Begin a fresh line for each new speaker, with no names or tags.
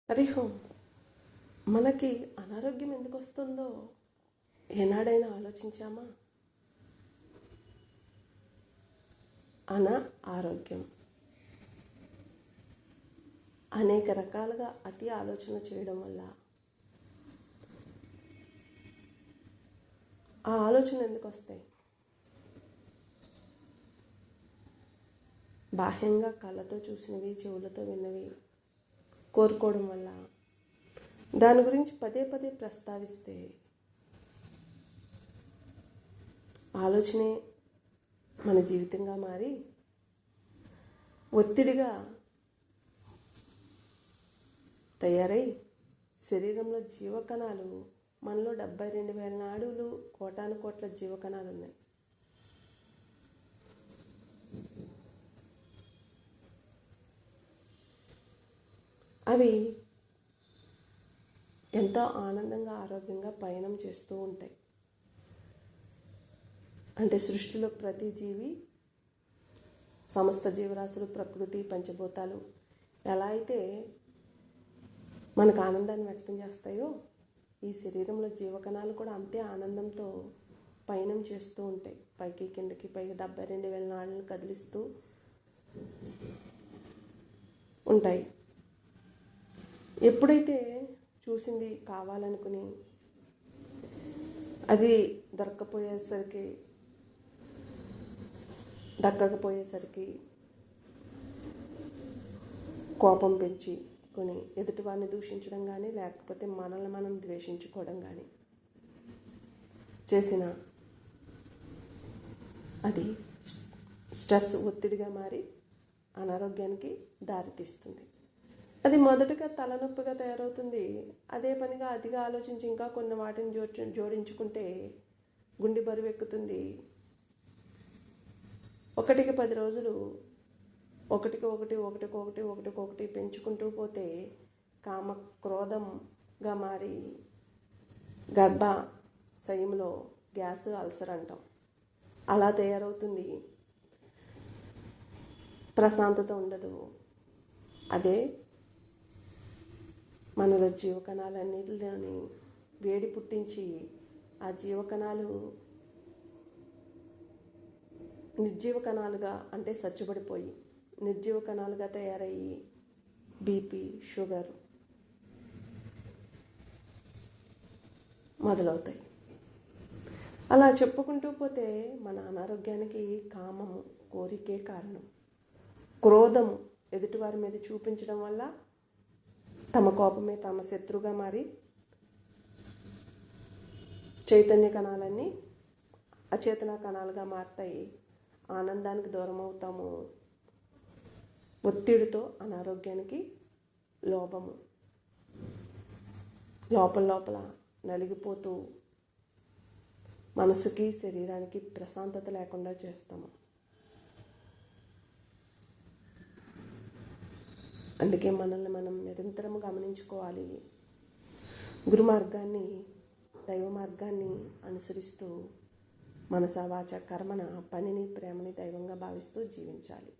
హరిహోం. మనకి అనారోగ్యం ఎందుకు వస్తుందో ఏనాడైనా ఆలోచించామా? ఆరోగ్యం అనేక రకాలుగా అతి ఆలోచన చేయడం వల్ల ఆ ఆలోచన ఎందుకు వస్తాయి? బాహ్యంగా కళ్ళతో చూసినవి, చెవులతో విన్నవి కోరుకోవడం వల్ల, దాని గురించి పదే పదే ప్రస్తావిస్తే ఆలోచనే మన జీవితంగా మారి ఒత్తిడిగా తయారై శరీరంలో జీవకణాలు, మనలో 72,000 నాడులు, కోటాను కోట్ల జీవకణాలు ఉన్నాయి. అవి ఎంతో ఆనందంగా, ఆరోగ్యంగా పయనం చేస్తూ ఉంటాయి. అంటే సృష్టిలో ప్రతి జీవి, సమస్త జీవరాశులు, ప్రకృతి, పంచభూతాలు ఎలా అయితే మనకు ఆనందాన్ని వ్యక్తం చేస్తాయో, ఈ శరీరంలో జీవకణాలు కూడా అంతే ఆనందంతో పయనం చేస్తూ ఉంటాయి. పైకి కిందకి, పైకి 72,000 నాళ్ళను కదిలిస్తూ ఉంటాయి. ఎప్పుడైతే చూసింది కావాలనుకుని అది దక్కకపోయేసరికి కోపం పెంచుకొని ఎదుటివారిని దూషించడం కానీ, లేకపోతే మనల్ని మనం ద్వేషించుకోవడం కానీ చేసిన అది స్ట్రెస్, ఒత్తిడిగా మారి అనారోగ్యానికి దారితీస్తుంది. అది మొదటగా తలనొప్పిగా తయారవుతుంది. అదే పనిగా అతిగా ఆలోచించి ఇంకా కొన్ని వాటిని జోడించుకుంటే గుండె బరువు ఎక్కుతుంది. 1కి 10 రోజులు ఒకటికొకటి పెంచుకుంటూ పోతే కామ క్రోధంగా మారి గర్భాశయంలో గ్యాస్, అల్సర్ అంటాం, అలా తయారవుతుంది. ప్రశాంతత ఉండదు. అదే మనలో జీవకణాలన్నిటిలోని వేడి పుట్టించి ఆ జీవకణాలు నిర్జీవ కణాలుగా, అంటే సచ్చుబడిపోయి నిర్జీవ కణాలుగా తయారయ్యి బీపీ, షుగర్ మొదలవుతాయి. అలా చెప్పుకుంటూ పోతే మన అనారోగ్యానికి కామము, కోరికే కారణం. క్రోధము ఎదుటివారి మీద చూపించడం వల్ల తమ కోపమే తమ శత్రువుగా మారి చైతన్య కణాలన్నీ అచేతన కణాలుగా మారుతాయి. ఆనందానికి దూరం అవుతాము. ఒత్తిడితో అనారోగ్యానికి, లోపము లోపల నలిగిపోతూ మనసుకి, శరీరానికి ప్రశాంతత లేకుండా చేస్తాము. అందుకే మనల్ని మనం నిరంతరం గమనించుకోవాలి. గురు మార్గాన్ని, దైవ మార్గాన్ని అనుసరిస్తూ మనస, వాచ, కర్మన పనిని, ప్రేమని దైవంగా భావిస్తూ జీవించాలి.